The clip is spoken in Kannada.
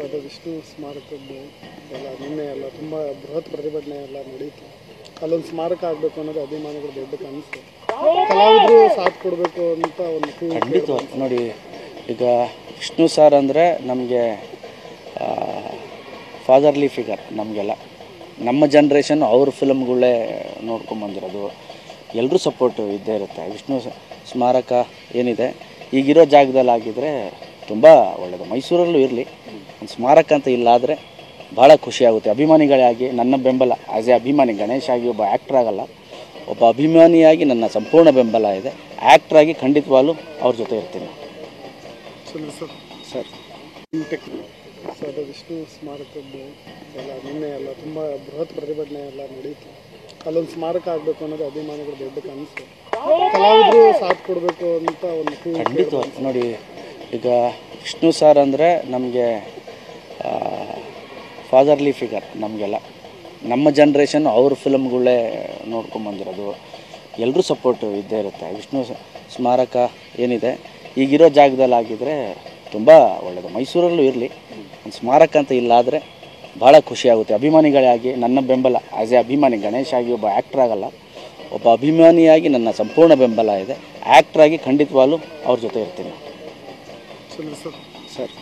ಅದು ವಿಷ್ಣು ಸ್ಮಾರಕದ್ದು ಎಲ್ಲ ನಿನ್ನೆ ಎಲ್ಲ ತುಂಬ ಬೃಹತ್ ಪ್ರತಿಭಟನೆ ಎಲ್ಲ ನಡೀತು. ಅಲ್ಲೊಂದು ಸ್ಮಾರಕ ಆಗಬೇಕು ಅನ್ನೋದು ಅಭಿಮಾನಿಗಳ ದೊಡ್ಡ ಕನಸು. ಕಲಾವಿದರು ಸಾಥ್ ಕೊಡಬೇಕು ಅಂತ ಒಂದು ಖಂಡಿತ ನೋಡಿ. ಈಗ ವಿಷ್ಣು ಸರ್ ಅಂದರೆ ನಮಗೆ ಫಾದರ್ಲಿ ಫಿಗರ್. ನಮಗೆಲ್ಲ ನಮ್ಮ ಜನ್ರೇಷನ್ ಅವ್ರ ಫಿಲಮ್ಗಳೇ ನೋಡ್ಕೊಂಬಂದಿರೋದು. ಎಲ್ಲರೂ ಸಪೋರ್ಟು ಇದ್ದೇ ಇರುತ್ತೆ. ವಿಷ್ಣು ಸ್ಮಾರಕ ಏನಿದೆ ಈಗಿರೋ ಜಾಗದಲ್ಲಿ ಆಗಿದ್ದರೆ ತುಂಬ ಒಳ್ಳೆಯದು. ಮೈಸೂರಲ್ಲೂ ಇರಲಿ, ಒಂದು ಸ್ಮಾರಕ ಅಂತ ಇಲ್ಲಾದರೆ ಭಾಳ ಖುಷಿಯಾಗುತ್ತೆ. ಅಭಿಮಾನಿಗಳಾಗಿ ನನ್ನ ಬೆಂಬಲ ಆ್ಯಸ್ ಎ ಅಭಿಮಾನಿ, ಗಣೇಶ್ ಆಗಿ ಒಬ್ಬ ಆ್ಯಕ್ಟ್ರ್ ಆಗಲ್ಲ, ಒಬ್ಬ ಅಭಿಮಾನಿಯಾಗಿ ನನ್ನ ಸಂಪೂರ್ಣ ಬೆಂಬಲ ಇದೆ. ಆ್ಯಕ್ಟ್ರಾಗಿ ಖಂಡಿತವಾಗ್ಲೂ ಅವ್ರ ಜೊತೆ ಇರ್ತೀನಿ ಸರ್. ಅದು ವಿಷ್ಣು ಸ್ಮಾರಕದ್ದು ಎಲ್ಲ ನಿನ್ನೆ ಎಲ್ಲ ತುಂಬ ಬೃಹತ್ ಪ್ರತಿಭಟನೆ ಎಲ್ಲ ನಡೀತು. ಅಲ್ಲೊಂದು ಸ್ಮಾರಕ ಆಗಬೇಕು ಅನ್ನೋದು ಅಭಿಮಾನಿಗಳ ದೊಡ್ಡ ಕನಸು. ಕಲಾವಿದರು ಸಾಥ್ ಕೊಡಬೇಕು ಅಂತ ಒಂದು ಖಂಡಿತ ನೋಡಿ. ಈಗ ವಿಷ್ಣು ಸರ್ ಅಂದರೆ ನಮಗೆ ಫಾದರ್ಲಿ ಫಿಗರ್. ನಮಗೆಲ್ಲ ನಮ್ಮ ಜನ್ರೇಷನ್ ಅವ್ರ ಫಿಲಮ್ಗಳೇ ನೋಡ್ಕೊಂಬಂದಿರೋದು. ಎಲ್ಲರೂ ಸಪೋರ್ಟು ಇದ್ದೇ ಇರುತ್ತೆ. ವಿಷ್ಣು ಸ್ಮಾರಕ ಏನಿದೆ ಈಗಿರೋ ಜಾಗದಲ್ಲಿ ಆಗಿದ್ದರೆ ತುಂಬ ಒಳ್ಳೆಯದು. ಮೈಸೂರಲ್ಲೂ ಇರಲಿ, ಒಂದು ಸ್ಮಾರಕ ಅಂತ ಇಲ್ಲಾದರೆ ಭಾಳ ಖುಷಿಯಾಗುತ್ತೆ. ಅಭಿಮಾನಿಗಳಾಗಿ ನನ್ನ ಬೆಂಬಲ ಆ್ಯಸ್ ಎ ಅಭಿಮಾನಿ, ಗಣೇಶ್ ಆಗಿ ಒಬ್ಬ ಆ್ಯಕ್ಟ್ರ್ ಆಗಲ್ಲ, ಒಬ್ಬ ಅಭಿಮಾನಿಯಾಗಿ ನನ್ನ ಸಂಪೂರ್ಣ ಬೆಂಬಲ ಇದೆ. ಆ್ಯಕ್ಟ್ರಾಗಿ ಖಂಡಿತವಾಗ್ಲೂ ಅವ್ರ ಜೊತೆ ಇರ್ತೀನಿ ಸರ್.